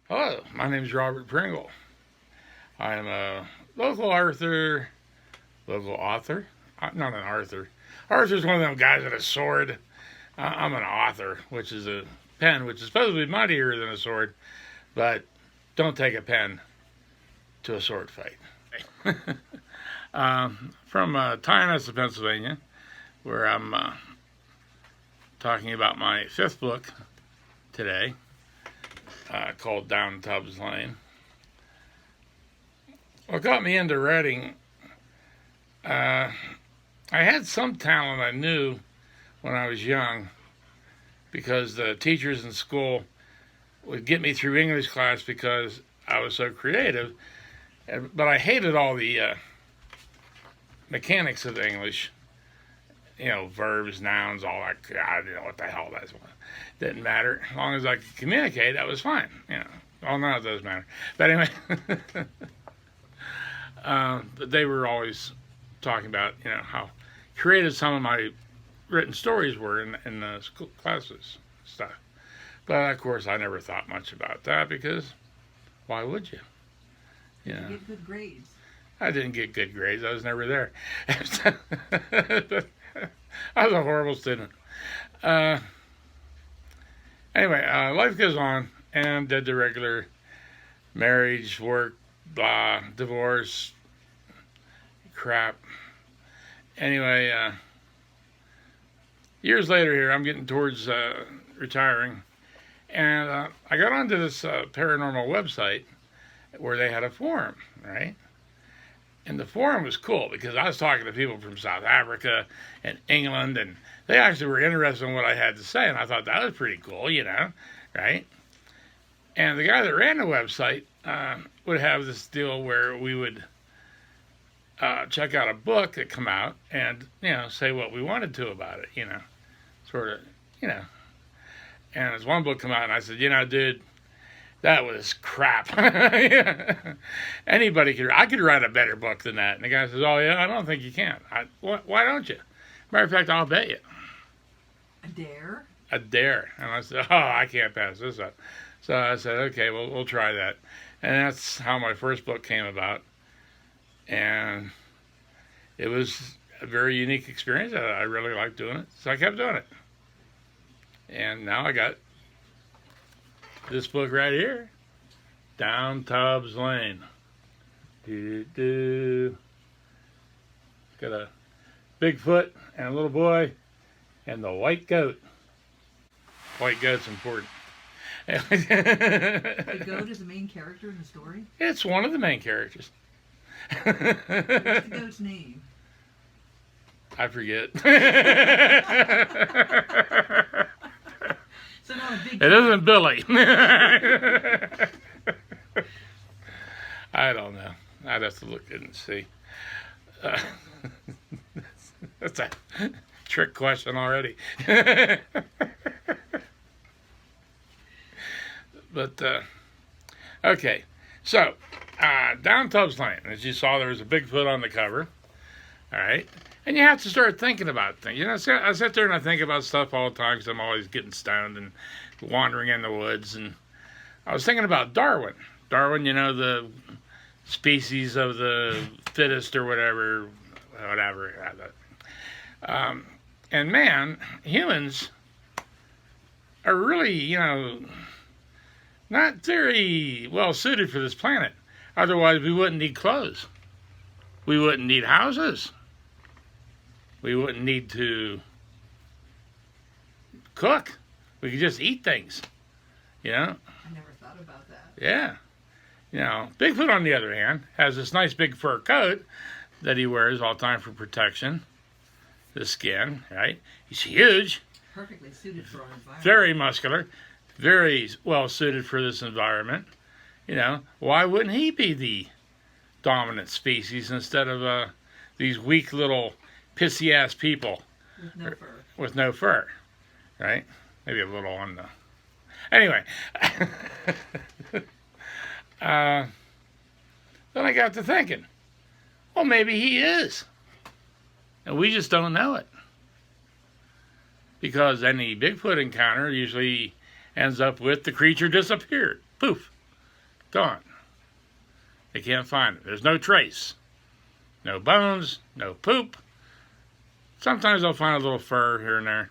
Hello, my name is Robert Pringle. I am a local author. Not an Arthur. Arthur's one of them guys with a sword. I'm an author, which is a pen, which is supposed to be mightier than a sword, but don't take a pen to a sword fight. From Tyness, Pennsylvania, where I'm talking about my fifth book today, called Down Tubbs Lane. What got me into writing, I had some talent I knew when I was young because the teachers in school would get me through English class because I was so creative, but I hated all the mechanics of English, verbs, nouns, all that. I didn't know what the hell that was. Didn't matter. As long as I could communicate, that was fine. Well, no, it does matter. But anyway, but they were always talking about, how creative some of my written stories were in the school classes stuff. But of course, I never thought much about that because why would you? You get good grades. I didn't get good grades. I was never there. I was a horrible student. Anyway, life goes on, and did the regular marriage, work, blah, divorce, crap. Anyway, years later here, I'm getting towards retiring, and I got onto this paranormal website where they had a forum, right? And the forum was cool because I was talking to people from South Africa and England, and they actually were interested in what I had to say, and I thought that was pretty cool, right? And the guy that ran the website would have this deal where we would check out a book that come out and, say what we wanted to about it, sort of. And as one book come out, and I said, dude, that was crap. Anybody I could write a better book than that. And the guy says, oh, yeah, I don't think you can. Why don't you? Matter of fact, I'll bet you. A dare? A dare. And I said, oh, I can't pass this up. So I said, okay, well, we'll try that. And that's how my first book came about. And it was a very unique experience. I really liked doing it. So I kept doing it. And now I got this book right here, Down Tubbs Lane. It's got a Bigfoot and a little boy and the white goat. White goat's important. The goat is the main character in the story? It's one of the main characters. What's the goat's name? I forget. So not a big It isn't Billy. I don't know. I'd have to look and see. That's a trick question already. But, okay. So, Down Tubbs Lane. As you saw, there was a Bigfoot on the cover. All right. And you have to start thinking about things. I sit there and I think about stuff all the time because I'm always getting stoned and wandering in the woods. And I was thinking about Darwin. Darwin, the species of the fittest or whatever. And man, humans are really, not very well suited for this planet. Otherwise, we wouldn't need clothes. We wouldn't need houses. We wouldn't need to cook. We could just eat things, I never thought about that. Yeah. Bigfoot, on the other hand, has this nice big fur coat that he wears all the time for protection. The skin, right? He's huge. Perfectly suited for our environment. Very muscular. Very well suited for this environment. Why wouldn't he be the dominant species instead of these weak little pissy-ass people with no fur, right? Maybe a little on the... Anyway. Then I got to thinking, well, maybe he is. And we just don't know it. Because any Bigfoot encounter usually ends up with the creature disappeared. Poof. Gone. They can't find it. There's no trace. No bones, no poop. Sometimes they'll find a little fur here and there.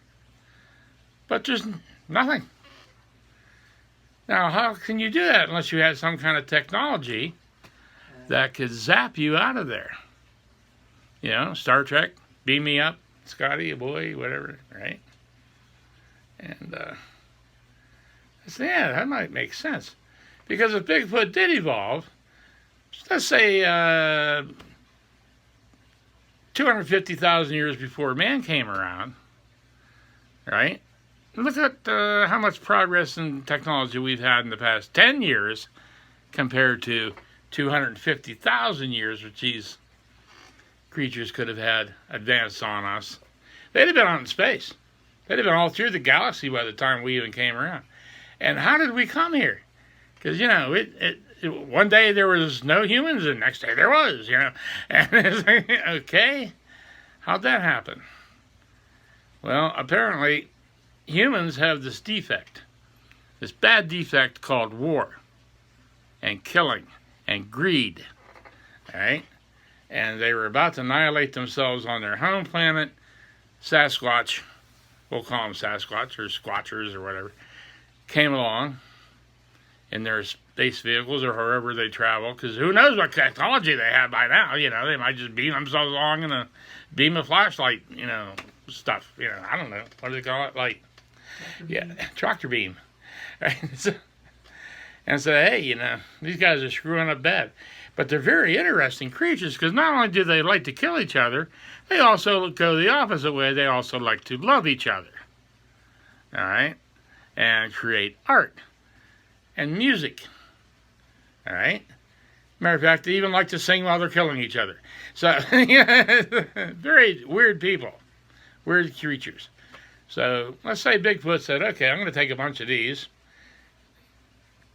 But just nothing. Now, how can you do that unless you had some kind of technology that could zap you out of there? You know, Star Trek, beam me up, Scotty, a boy, whatever, right? And I said, yeah, that might make sense. Because if Bigfoot did evolve, let's say 250,000 years before man came around, right? Look at how much progress in technology we've had in the past 10 years compared to 250,000 years, which these creatures could have had advanced on us. They'd have been out in space. They'd have been all through the galaxy by the time we even came around. And how did we come here? Because, you know, one day there was no humans, and the next day there was, you know. And it's like, okay, how'd that happen? Well, apparently humans have this defect, this bad defect called war and killing and greed, all right? And they were about to annihilate themselves on their home planet. Sasquatch, we'll call them Sasquatch or Squatchers or whatever, came along in their space vehicles or however they travel, because who knows what technology they have by now, you know, they might just beam themselves along in a beam of flashlight, you know, stuff, you know, I don't know, what do they call it, like, tractor beam, right? And say, hey, you know, these guys are screwing up bad. But they're very interesting creatures, because not only do they like to kill each other, they also go the opposite way. They also like to love each other, all right, and create art and music, all right. Matter of fact, they even like to sing while they're killing each other. So, very weird people, weird creatures. So, let's say Bigfoot said, okay, I'm going to take a bunch of these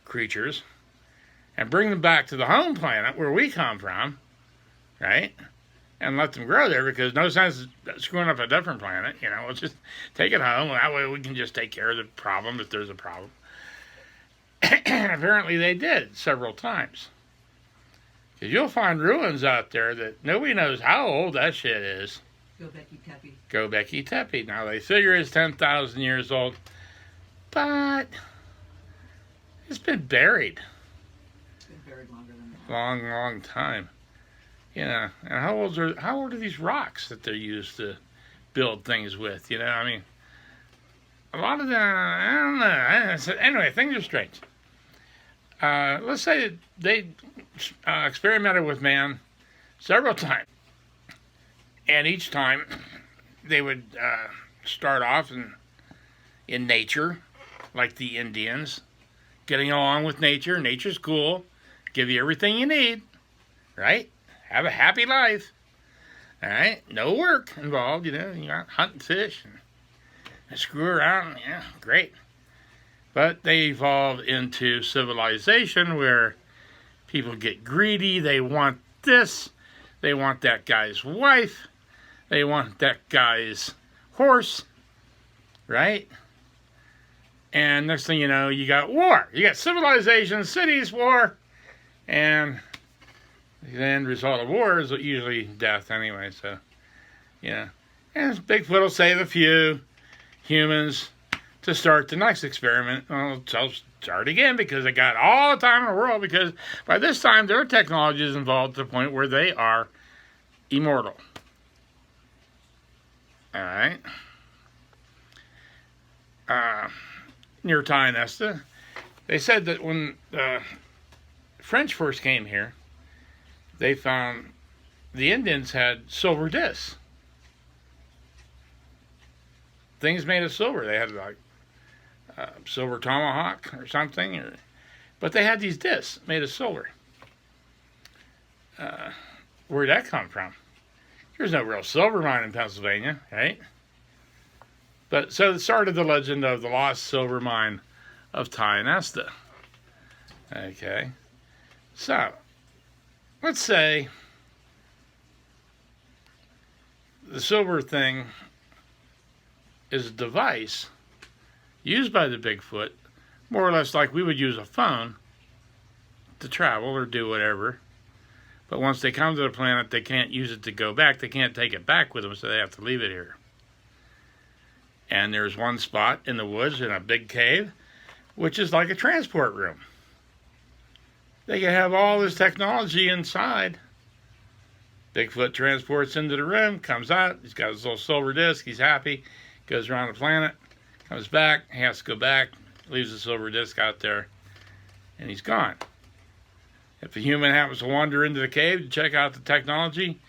creatures and bring them back to the home planet where we come from, right? And let them grow there, because no sense screwing up a different planet. You know, we'll just take it home. That way we can just take care of the problem if there's a problem. Apparently they did several times. Because you'll find ruins out there that nobody knows how old that shit is. Göbekli Tepe. Now they figure it's 10,000 years old, but it's been buried. It's been buried longer than that. Long time. You know, and how old are these rocks that they're used to build things with? You know, I mean, a lot of them, I don't know. Anyway, things are strange. Let's say they experimented with man several times. And each time they would start off in nature, like the Indians, getting along with nature. Nature's cool. Give you everything you need, right? Have a happy life, all right? No work involved, you know. You got hunting fish and screw around, yeah, great. But they evolved into civilization where people get greedy. They want this. They want that guy's wife. They want that guy's horse, right? And next thing you know, you got war. You got civilization, cities, war, and the end result of war is usually death anyway, so, you know. And Bigfoot will save a few humans to start the next experiment. Well, they'll start again because they got all the time in the world, because by this time their technology is involved to the point where they are immortal. All right. Near Ty Nesta, they said that when the French first came here, they found the Indians had silver discs. Things made of silver. They had like silver tomahawk or something, but they had these discs made of silver. Where'd that come from? There's no real silver mine in Pennsylvania, right? But so it started the legend of the lost silver mine of Ty Nesta. Okay, so let's say the silver thing is a device used by the Bigfoot, more or less like we would use a phone, to travel or do whatever. But once they come to the planet, they can't use it to go back. They can't take it back with them, so they have to leave it here. And there's one spot in the woods in a big cave, which is like a transport room. They can have all this technology inside. Bigfoot transports into the room, comes out, he's got his little silver disc, he's happy, goes around the planet, comes back, he has to go back, leaves the silver disc out there, and he's gone. If a human happens to wander into the cave to check out the technology,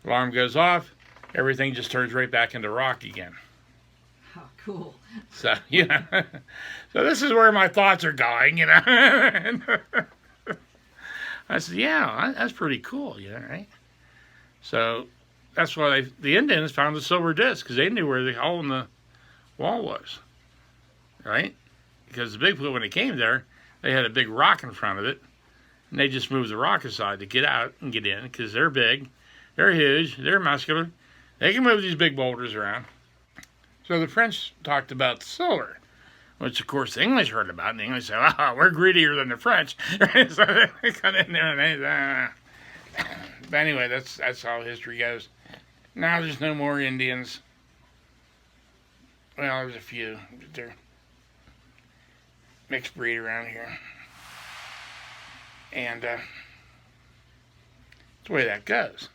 alarm goes off, everything just turns right back into rock again. Oh, cool. So, so this is where my thoughts are going, I said, yeah, that's pretty cool, right? So that's why the Indians found the silver disc, because they knew where the hole in the wall was, right? Because the Bigfoot, when it came there, they had a big rock in front of it, and they just moved the rock aside to get out and get in, because they're big, they're huge, they're muscular, they can move these big boulders around. So the French talked about the silver, which of course the English heard about, and the English said, "Oh, we're greedier than the French." So they got in there and But anyway, that's how history goes. Now there's no more Indians. Well, there's a few, but they're mixed breed around here. And that's the way that goes.